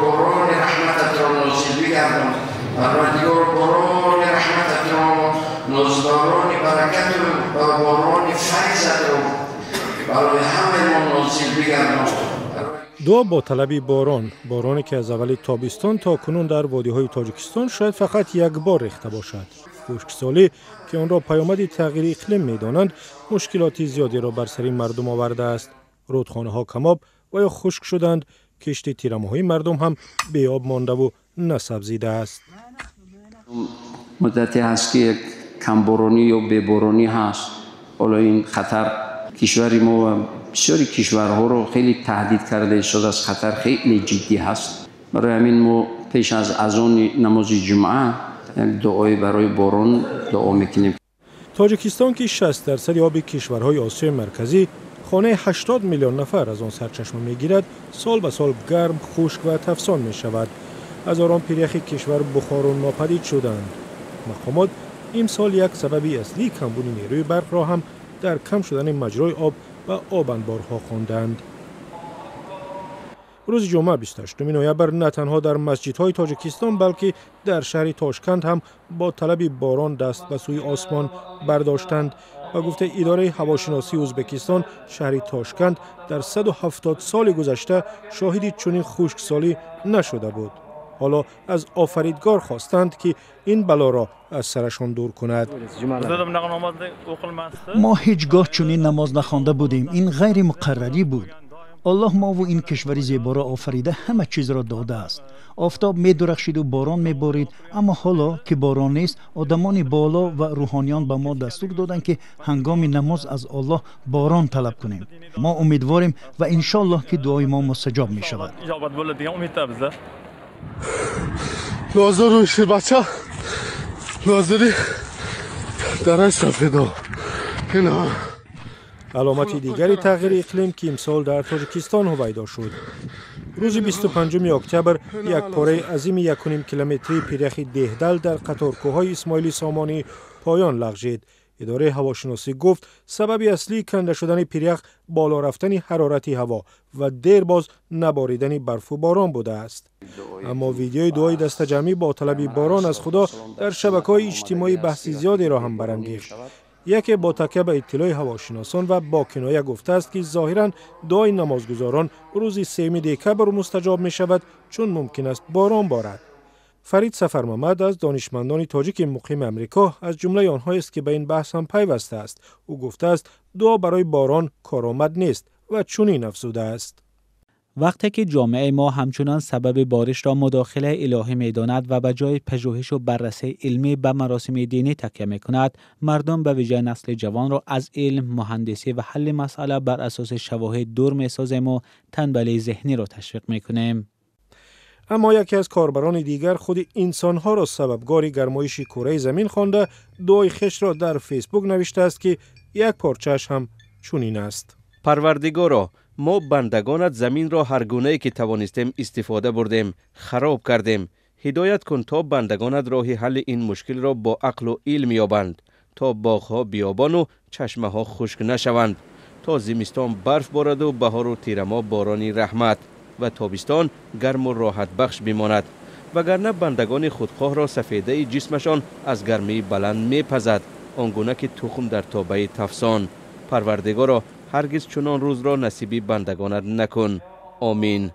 باران رحمتت را نازل بگردان. پروردگار باران رحمتت را نازداران برکت و باران فیضت را برای همه ما نازل بگردان. دعا با طلب بارانی که از اول تابستان تا کنون در وادی‌های تاجیکستان شاید فقط یک بار ریخته باشد. خشکسالی که آن را پیامد تغییر اقلیم می‌دانند، مشکلات زیادی را بر سر مردم آورده است. رودخانه‌ها کم‌آب و یا خشک شدند، کشت تیره‌ماهی مردم هم بی‌آب مانده و نسبزیده است. مدتی هست که کمبارانی یا بی‌بارانی هست. حالا این خطر کشوری ما و بسیاری کشورها رو خیلی تهدید کرده شده است. خطر خیلی جدی هست. برای همین ما پیش از اذان نماز جمعه دعای برای باران دعا میکنیم. تاجیکستان که 60% آب کشورهای آسیای مرکزی خانه 80 میلیون نفر از آن سرچشمه میگیرد، سال به سال گرم، خشک و تفسان می شود. هزاران پیریخ کشور بخار و ناپدید شدند. مقامات امسال یک سبب اصلی کمبود نیروی برق را هم در کم شدن مجرای آب و آب انبارها خواندند. روز جمعه 28 نوامبر نه تنها در مسجدهای تاجیکستان بلکه در شهر تاشکند هم با طلب باران دست به سوی آسمان برداشتند و گفته اداره هواشناسی ازبکستان شهر تاشکند در 170 سال گذشته شاهد چنین خشکسالی نشده بود. حالا از آفریدگار خواستند که این بلا را از سرشان دور کند. ما هیچگاه چنین نماز نخوانده بودیم. این غیر مقرری بود. الله ما و این کشور زیبا را آفریده همه چیز را داده است. آفتاب می درخشید و باران می بارید، اما حالا که باران نیست، آدمان بالا و روحانیان به ما دستور دادند که هنگام نماز از الله باران طلب کنیم. ما امیدواریم و انشالله که دعای ما مستجاب می شود. ناظر روشی بچه ناظری درش سفیده اینا. علامت دیگری تغییر اقلیم که امسال در تاجیکستان هویدا شد. روز 25 اکتبر یک پاره عظیم 1.5 کیلومتری پیرخ دهدل در قطارکوه‌های اسماعیلی سامانی پایان لغزید. اداره هواشناسی گفت سبب اصلی کنده شدن پیرخ بالا رفتن حرارت هوا و دیر باز نباریدن برف و باران بوده است. اما ویدیوی دعای دستجمعی با طلب باران از خدا در شبکه‌های اجتماعی بحث زیادی را هم برانگیخت. یکی با تکیه به اطلاع هواشناسان و با کنایه گفته است که ظاهراً دعای نمازگزاران روز 3 دکبر مستجاب می شود چون ممکن است باران بارد. فرید سفرمحمد از دانشمندان تاجیک مقیم امریکا از جمله آنها است که به این بحث هم پیوسته است. او گفته است دعا برای باران کارآمد نیست و چنین افزوده است. وقتی که جامعه ما همچنان سبب بارش را مداخله الهی می داند و به جای پژوهش و بررسی علمی به مراسم دینی تکیه می کند، مردم به ویژه نسل جوان را از علم، مهندسی و حل مسئله بر اساس شواهد دور می سازیم و تنبلی ذهنی را تشویق می کنیم. اما یکی از کاربران دیگر خود انسانها را سببگار گرمایش کره زمین خوانده دعای خش را در فیسبوک نوشته است که یک پارچه‌اش هم چنین است. پروردگارا، ما بندگانت زمین را هر گونه‌ای که توانستیم استفاده بردیم، خراب کردیم. هدایت کن تا بندگانت راه حل این مشکل را با عقل و علم یابند، تا باغ‌ها بیابان و چشمه‌ها خشک نشوند، تا زمستان برف بارد و بهار و تیره‌ماه بارانی رحمت و تابستان گرم و راحت بخش بماند، وگرنه بندگان خودخواه را سفیده جسمشان از گرمی بلند میپزد، آنگونه که تخم در تابه تفسان. پروردگارا هرگز چنان روز را نصیب بندگانت نکن. آمین.